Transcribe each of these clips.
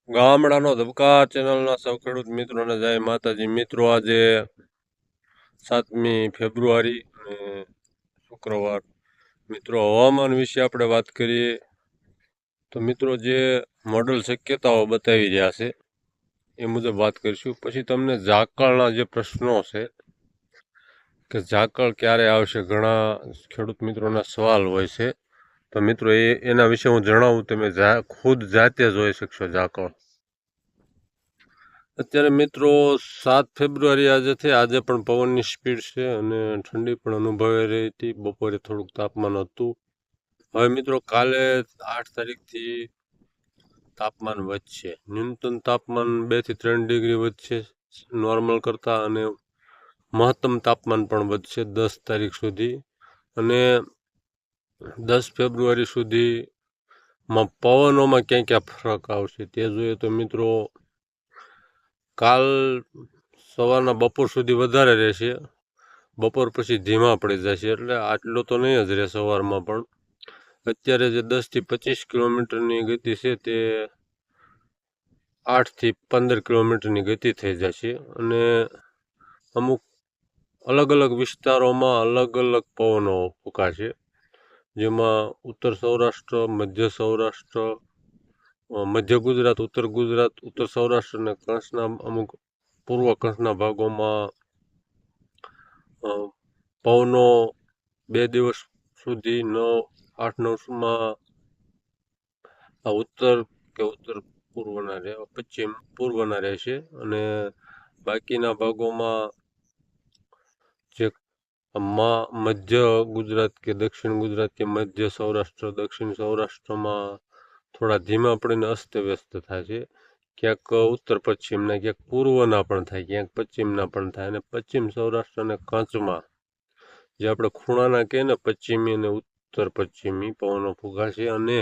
ગામડાનો ધબકાર ચેનલના સૌ ખેડૂત મિત્રોને જય માતાજી. મિત્રો આજે 7મી ફેબ્રુઆરી અને શુક્રવાર. મિત્રો હવામાન વિશે આપણે વાત કરીએ તો મિત્રો જે મોડલ શક્યતાઓ બતાવી રહ્યા છે એ મુજબ વાત કરીશું. પછી તમને ઝાકળના જે પ્રશ્નો છે કે ઝાકળ ક્યારે આવશે, ઘણા ખેડૂત મિત્રોના સવાલ હોય છે. તો મિત્રો એના વિશે હું જણાવું, તમે ખુદ જાતે જોઈ શકશો ઝાકળ. અત્યારે મિત્રો 7 ફેબ્રુઆરી આજે છે. આજે પણ પવનની સ્પીડ છે અને ઠંડી પણ અનુભવાઈ રહી હતી. બપોરે થોડુંક તાપમાન હતું. હવે મિત્રો કાલે 8 તારીખથી તાપમાન વધશે. ન્યૂનતમ તાપમાન 2 થી 3 ડિગ્રી વધશે નોર્મલ કરતાં, અને મહત્તમ તાપમાન પણ વધશે 10 તારીખ સુધી. અને 10 ફેબ્રુઆરી સુધીમાં પવનોમાં ક્યાં ક્યાં ફરક આવશે તે જોઈએ તો મિત્રો કાલ સવારના બપોર સુધી વધારે રહેશે, બપોર પછી ધીમા પડી જશે. એટલે આટલો તો નહીં જ રહે સવારમાં પણ. અત્યારે જે 10 થી 25 કિલોમીટરની ગતિ છે તે 8 થી 15 કિલોમીટરની ગતિ થઈ જશે. અને અમુક અલગ અલગ વિસ્તારોમાં અલગ અલગ પવનો ફૂંકાશે, જેમાં ઉત્તર સૌરાષ્ટ્ર, મધ્ય સૌરાષ્ટ્ર, મધ્ય ગુજરાત, ઉત્તર સૌરાષ્ટ્ર અને કચ્છના અમુક પૂર્વ કચ્છના ભાગોમાં પવનો 2 દિવસ સુધી 8-9માં ઉત્તર પૂર્વના પશ્ચિમ પૂર્વના રહેશે. અને બાકીના ભાગોમાં જે મધ્ય ગુજરાત કે દક્ષિણ ગુજરાત કે મધ્ય સૌરાષ્ટ્ર, દક્ષિણ સૌરાષ્ટ્રમાં થોડા ધીમા પડીને અસ્તવ્યસ્ત થાય છે. ક્યાંક ઉત્તર પશ્ચિમના, ક્યાંક પૂર્વના પણ થાય, ક્યાંક પશ્ચિમના પણ થાય. અને પશ્ચિમ સૌરાષ્ટ્ર અને કચ્છમાં જે આપણે ખૂણાના કહીએ ને, પશ્ચિમી અને ઉત્તર પશ્ચિમી પવનો ફૂંકાશે. અને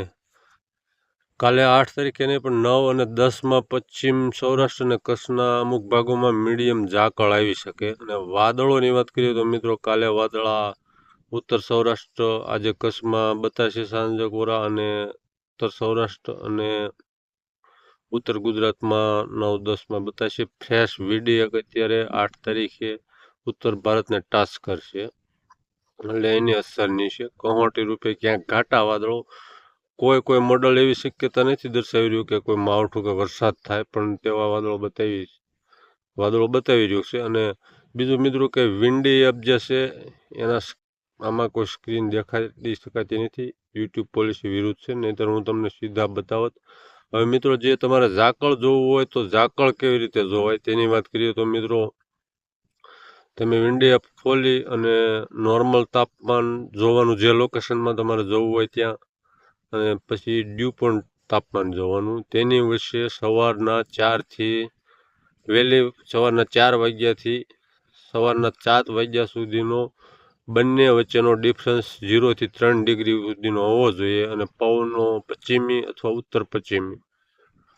કાલે 8 તારીખે નહીં પણ 9 અને 10માં પશ્ચિમ સૌરાષ્ટ્ર અને કચ્છના અમુક ભાગોમાં મીડિયમ ઝાકળ આવી શકે. અને વાદળોની વાત કરીએ તો મિત્રો કાલે વાદળા ઉત્તર સૌરાષ્ટ્ર, આજે કચ્છમાં બતાવશે સાંજે કોરા, અને ઉત્તર સૌરાષ્ટ્ર અને ઉત્તર ગુજરાતમાં 9-10માં બતાવશે. ફ્રેશ વીડી અત્યારે 8 તારીખે ઉત્તર ભારતને ટચ કરશે, એટલે એની અસરની છે. કહોટી રૂપે ક્યાંક ઘાટા વાદળો, કોઈ મોડલ એવી શક્યતા નથી દર્શાવી રહ્યું કે કોઈ માવઠું કે વરસાદ થાય, પણ તેવા વાદળો બતાવી રહ્યું છે. અને બીજું મિત્રો કે વિન્ડી એપ જે છે એના આમાં કોઈ સ્ક્રીન દેખાડી શકાતી નથી, યુટ્યુબ પોલિસી વિરુદ્ધ છે, નહીંતર હું તમને સીધા બતાવત. હવે મિત્રો જે તમારે ઝાકળ જોવું હોય તો ઝાકળ કેવી રીતે જોવાય તેની વાત કરીએ તો મિત્રો તમે વિન્ડી એપ ખોલી અને નોર્મલ તાપમાન જોવાનું, જે લોકેશનમાં તમારે જવું હોય ત્યાં, અને પછી ડ્યુ પોઈન્ટ તાપમાન જોવાનું. તેની વચ્ચે સવારના 4 વાગ્યાથી સવારના 7 વાગ્યા સુધીનો બંને વચ્ચેનો ડિફરન્સ 0 થી 3 ડિગ્રી સુધીનો હોવો જોઈએ. અને પવનો પશ્ચિમી અથવા ઉત્તર પશ્ચિમી,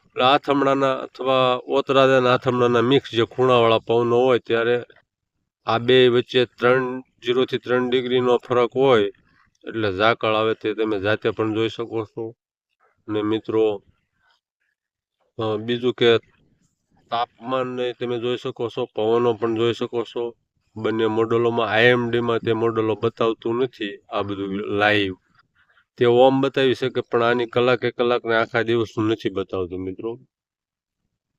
એટલે આથમણાના અથવા ઓતરાદાના આથમણાના મિક્સ જે ખૂણાવાળા પવનો હોય, ત્યારે આ બે વચ્ચે 0 થી 3 ડિગ્રીનો ફરક હોય એટલે ઝાકળ આવે. તે તમે જાતે પણ જોઈ શકો છો. અને મિત્રો બીજું કે તાપમાનને તમે જોઈ શકો છો, પવનો પણ જોઈ શકો છો. બંને મોડલોમાં IMDમાં તે મોડલો બતાવતું નથી આ બધું લાઈવ. તે ઓમ બતાવી શકે પણ આની કલાકને આખા દિવસનું નથી બતાવતું. મિત્રો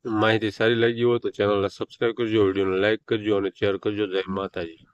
માહિતી સારી લાગી હોય તો ચેનલને સબસ્ક્રાઈબ કરજો, વિડીયોને લાઈક કરજો અને શેર કરજો. જય માતાજી.